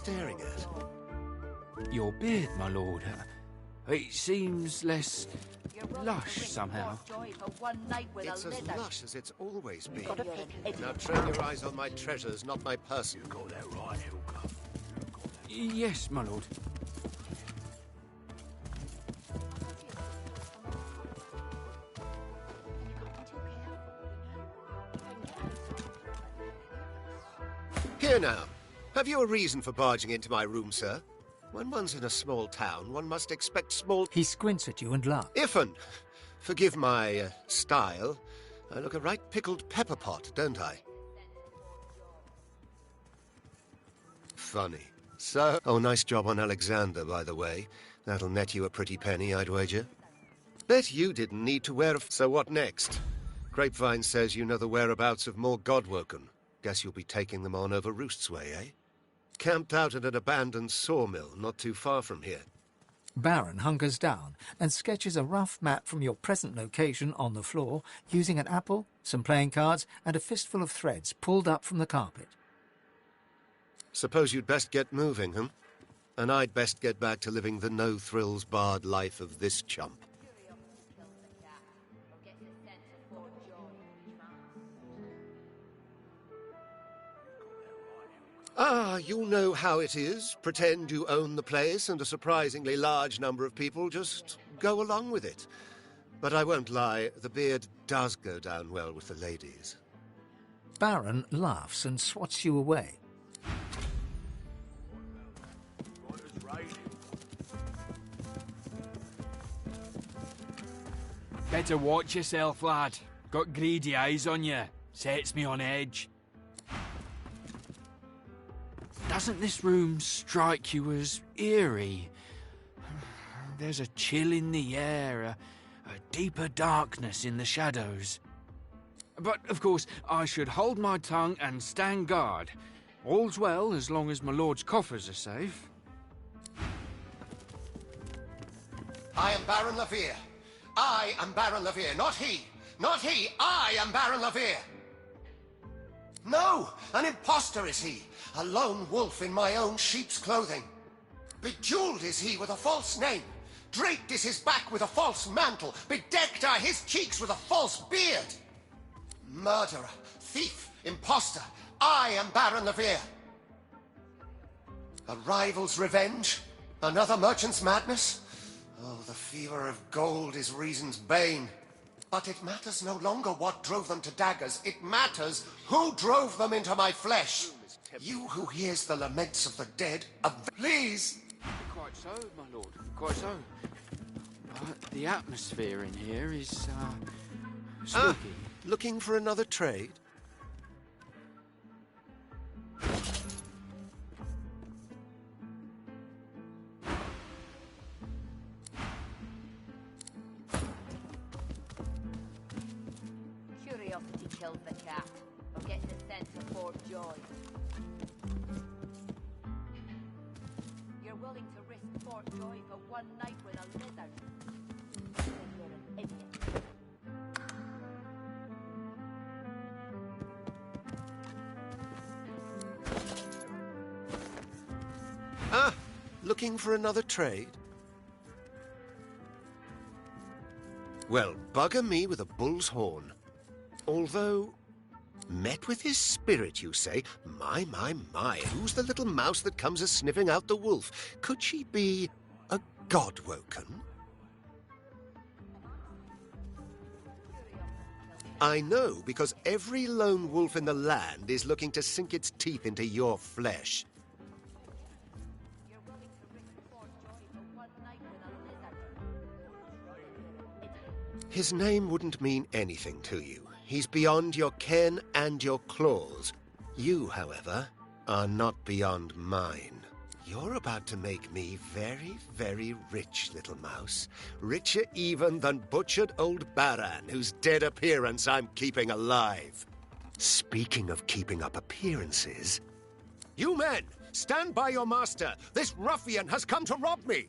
staring at? Your beard, my lord. It seems less lush somehow. It's as lush as it's always been. Now train your eyes on my treasures, not my person. You got that right, Hilka. Yes, my lord. Here now. Have you a reason for barging into my room, sir? When one's in a small town, one must expect small... He squints at you and laughs. Iffin, forgive my style. I look a right pickled pepper pot, don't I? Funny. So... Oh, nice job on Alexander, by the way. That'll net you a pretty penny, I'd wager. Bet you didn't need to wear a... So what next? Grapevine says you know the whereabouts of more Godwoken. Guess you'll be taking them on over Roost's Way, eh? Camped out at an abandoned sawmill not too far from here. Baron hunkers down and sketches a rough map from your present location on the floor using an apple, some playing cards, and a fistful of threads pulled up from the carpet. Suppose you'd best get moving, huh? And I'd best get back to living the no-thrills-barred life of this chump. Ah, you know how it is. Pretend you own the place and a surprisingly large number of people just go along with it. But I won't lie, the beard does go down well with the ladies. Baron laughs and swats you away. Better watch yourself, lad. Got greedy eyes on you. Sets me on edge. Doesn't this room strike you as eerie? There's a chill in the air, a deeper darkness in the shadows. But, of course, I should hold my tongue and stand guard. All's well as long as my lord's coffers are safe. I am Baron Levere. I am Baron Levere, not he. Not he. I am Baron Levere. No, an impostor is he. A lone wolf in my own sheep's clothing. Bejeweled is he with a false name. Draped is his back with a false mantle. Bedecked are his cheeks with a false beard. Murderer, thief, impostor. I am Baron Levere. A rival's revenge? Another merchant's madness? Oh, the fever of gold is reason's bane. But it matters no longer what drove them to daggers. It matters who drove them into my flesh. You who hears the laments of the dead, please! Quite so, my lord, quite so. But the atmosphere in here is, spooky. Looking for another trade? Curiosity kills the cat. Or gets a sense of Fort Joy. You're willing to risk Fort Joy for one night with a lizard. Then you're an idiot. Looking for another trade? Well, bugger me with a bull's horn. Although, met with his spirit, you say? My, who's the little mouse that comes a-sniffing out the wolf? Could she be a Godwoken? I know, because every lone wolf in the land is looking to sink its teeth into your flesh. His name wouldn't mean anything to you. He's beyond your ken and your claws. You, however, are not beyond mine. You're about to make me very, very rich, little mouse. Richer even than butchered old Baran, whose dead appearance I'm keeping alive. Speaking of keeping up appearances... You men, stand by your master! This ruffian has come to rob me!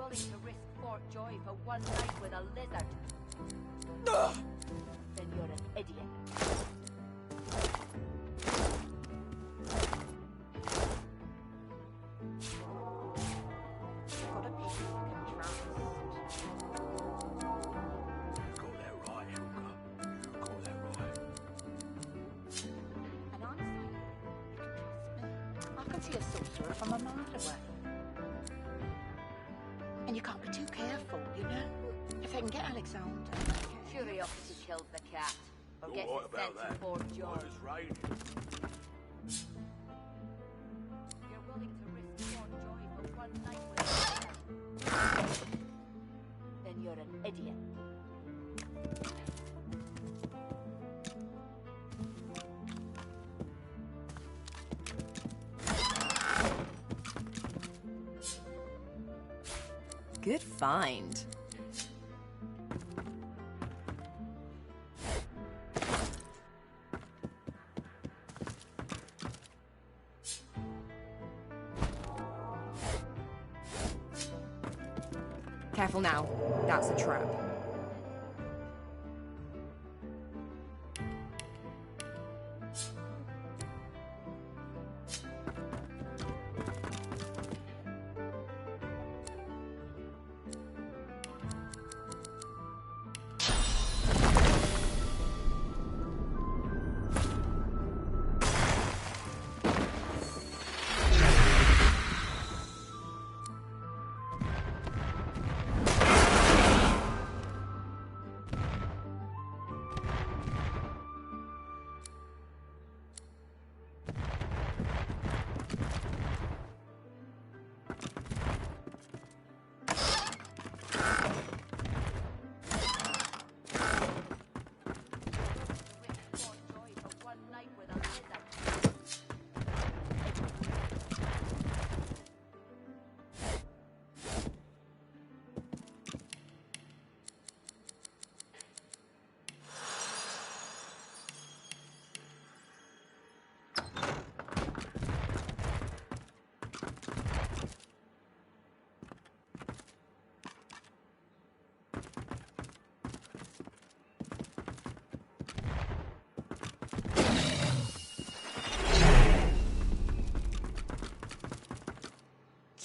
willing to risk Fort Joy for one night with a lizard, then you're an idiot. Got a piece you can trust. You got that right, Helga. You got that right. And honestly, you can trust me. I can see a sorcerer from a mile away. And you can't be too careful, you know? If they can get Alexander. Curiosity kills the cat. Or gets You're right it about sent to that. Fort Joy. I was raining. You're willing to risk Fort Joy for one night with a lizard, then you're an idiot. Good find. Careful now. That's a trap.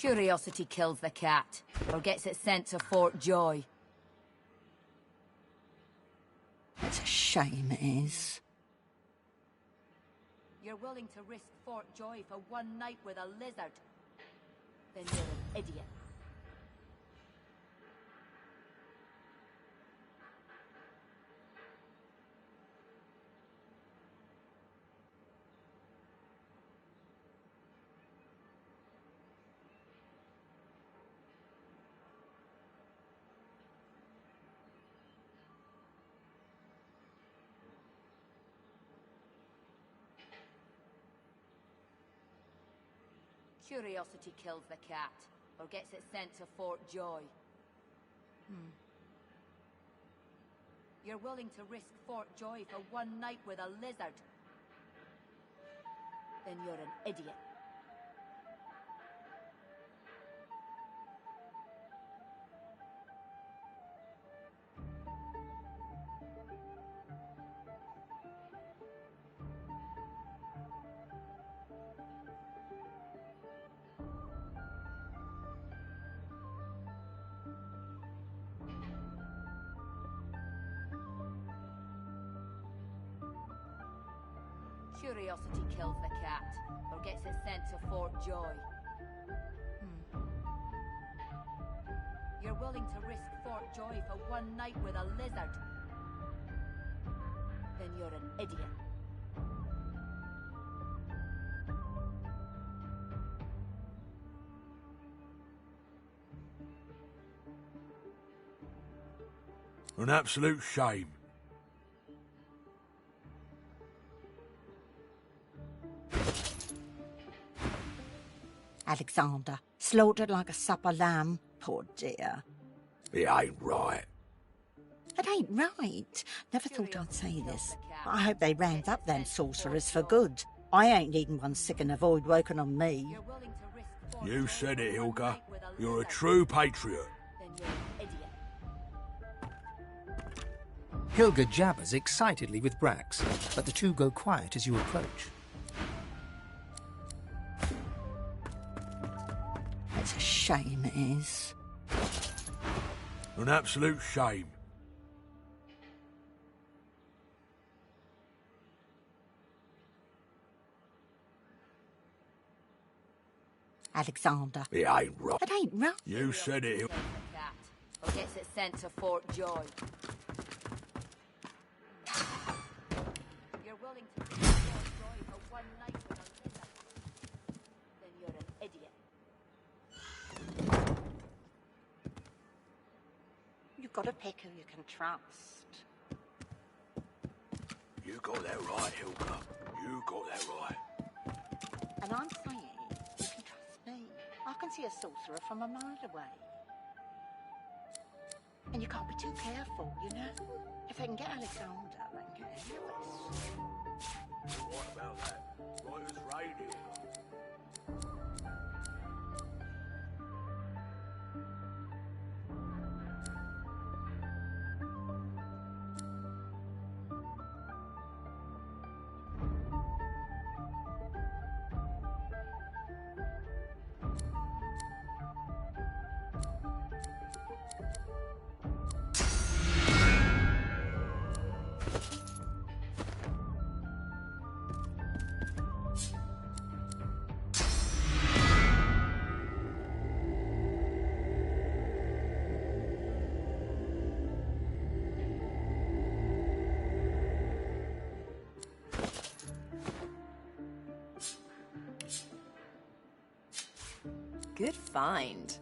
Curiosity kills the cat, or gets it sent to Fort Joy. It's a shame, it is. You're willing to risk Fort Joy for one night with a lizard? Then you're an idiot. Curiosity kills the cat, or gets it sent to Fort Joy. You're willing to risk Fort Joy for one night with a lizard? Then you're an idiot. Curiosity kills the cat, or gets it sent to Fort Joy. You're willing to risk Fort Joy for one night with a lizard? Then you're an idiot. An absolute shame. Alexander, slaughtered like a supper lamb. Poor dear. It ain't right. It ain't right. Never thought I'd say this. But I hope they round up them sorcerers for good. I ain't needing one sick and a void woken on me. You're willing to risk Fort You Joy said for it, one Hilga. night with a You're a lizard? true patriot. Then you're an idiot. Hilga jabbers excitedly with Brax, but the two go quiet as you approach. It's a shame, it is. An absolute shame. Alexander. It ain't right. It ain't right. You said it, Kills the cat, or gets it sent to Fort Joy. You're willing to risk Fort Joy for one night with a lizard? Then you're an idiot. You've got to pick who you can trust. You got that right, Hilga. You got that right. And I'm saying you can trust me. I can see a sorcerer from a mile away. And you can't be too careful, you know? If they can get Alexander, they can get Lewis. What about that? Writer's radio. Good find.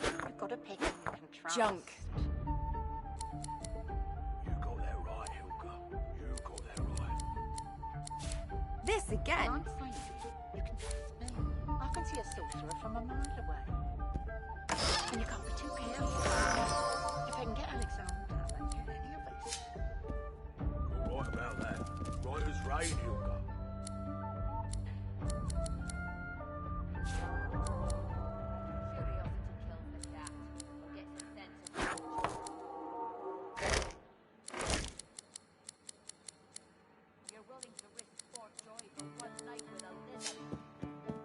You've got to pick who you can trust. Junk. You got that right, Hilga. You got that right. This And again. I'm saying you can trust me. I can see a sorcerer from a mile away. And you can't be too careful. If they can get Alexander, they can get any of us. What about that? Writer's radio, Hilga. Curiosity kills the cat, or gets it sent to Fort Joy. You're willing to risk Fort Joy for one night with a lizard?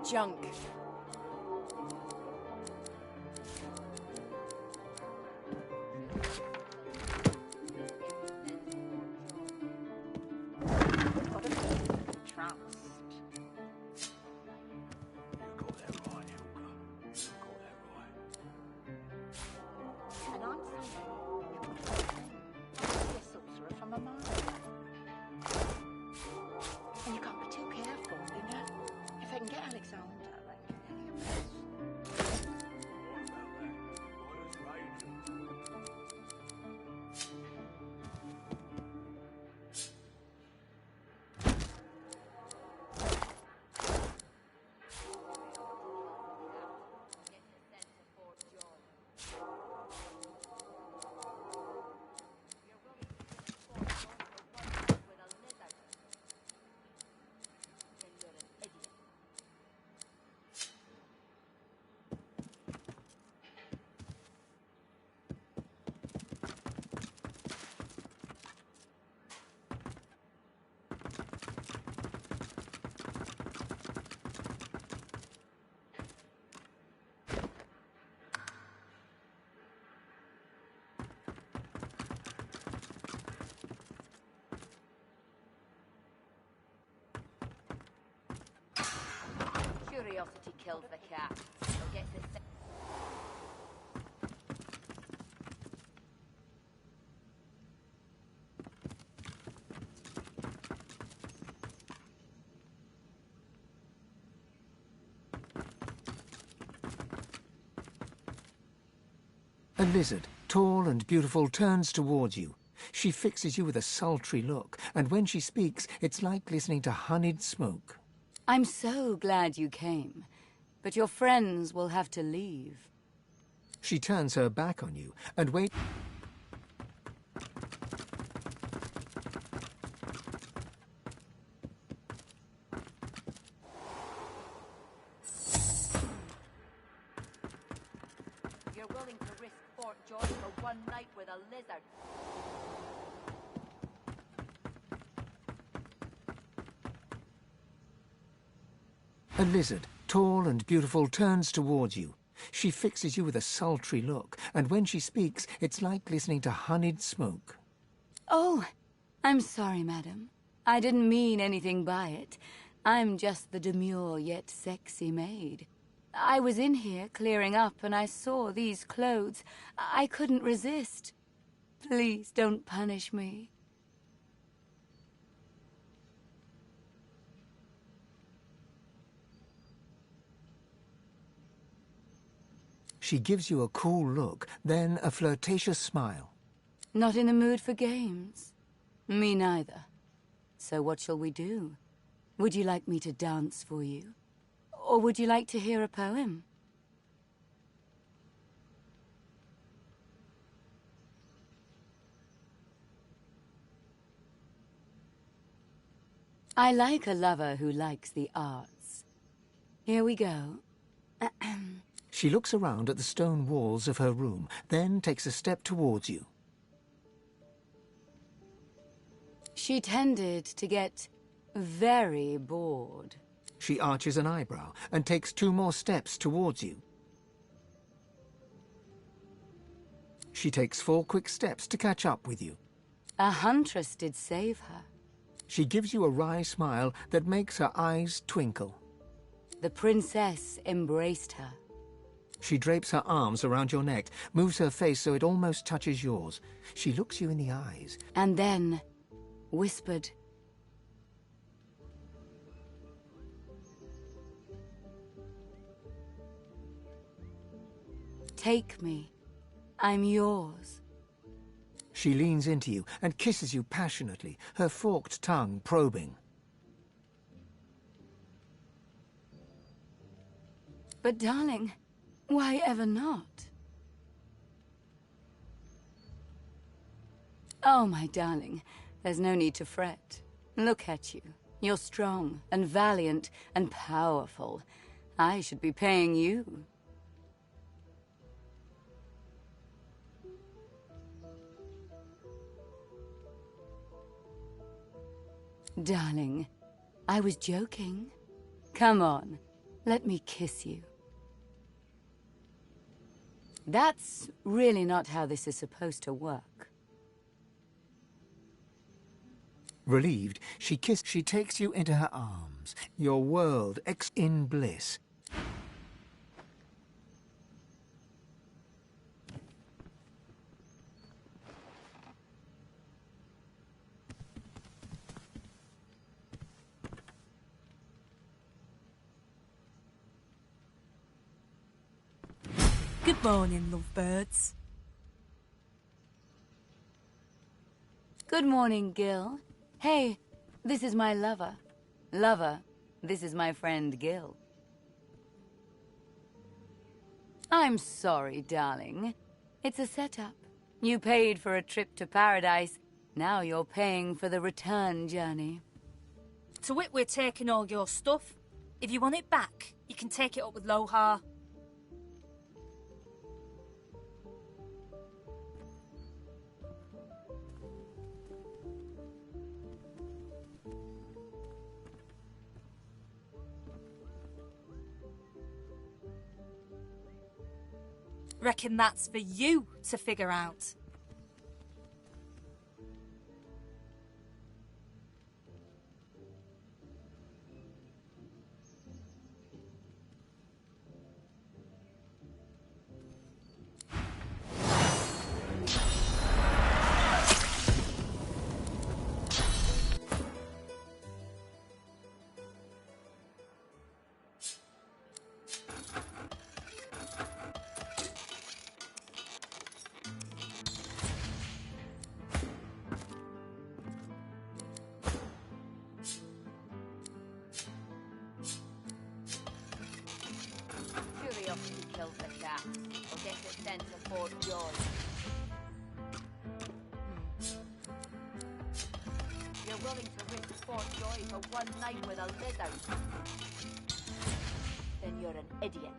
junk. Got a trust. You got that right, Helga. You got that right. And I'm somebody you can find. I can see a sorcerer from a mile away. And you can't be too careful, you know? If I can get Alexander, I can get any of us. What about that? What is raging? Get the sense of Fort George. You're willing to risk Fort George for one night with a lizard. Then you're an idiot. Curiosity kills the cat. So get the A lizard, tall and beautiful, turns towards you. She fixes you with a sultry look, and when she speaks, it's like listening to honeyed smoke. I'm so glad you came, but your friends will have to leave. She turns her back on you and waits. You're willing to risk Fort George for one night with a lizard. A lizard, tall and beautiful, turns towards you. She fixes you with a sultry look, and when she speaks, it's like listening to honeyed smoke. Oh, I'm sorry, madam. I didn't mean anything by it. I'm just the demure yet sexy maid. I was in here clearing up and I saw these clothes. I couldn't resist. Please don't punish me. She gives you a cool look, then a flirtatious smile. Not in the mood for games? Me neither. So what shall we do? Would you like me to dance for you? Or would you like to hear a poem? I like a lover who likes the arts. Here we go. She looks around at the stone walls of her room, then takes a step towards you. She tended to get very bored. She arches an eyebrow and takes 2 more steps towards you. She takes 4 quick steps to catch up with you. A huntress did save her. She gives you a wry smile that makes her eyes twinkle. The princess embraced her. She drapes her arms around your neck, moves her face so it almost touches yours. She looks you in the eyes. And then whispered, "Take me. I'm yours." She leans into you and kisses you passionately, her forked tongue probing. But darling, why ever not? Oh, my darling, there's no need to fret. Look at you. You're strong and valiant and powerful. I should be paying you. Darling, I was joking. Come on, Let me kiss you. That's really not how this is supposed to work. Relieved, she takes you into her arms, your world in bliss. Good morning, lovebirds. Good morning, Gil. Hey, this is my lover. Lover, this is my friend Gil. I'm sorry, darling. It's a setup. You paid for a trip to paradise. Now you're paying for the return journey. To wit, we're taking all your stuff. If you want it back, you can take it up with Lohar. Reckon that's for you to figure out. Curiosity kills the cat. Or gets it sent to Fort George. You're willing to risk Fort Joy for one night with a lizard? Then you're an idiot.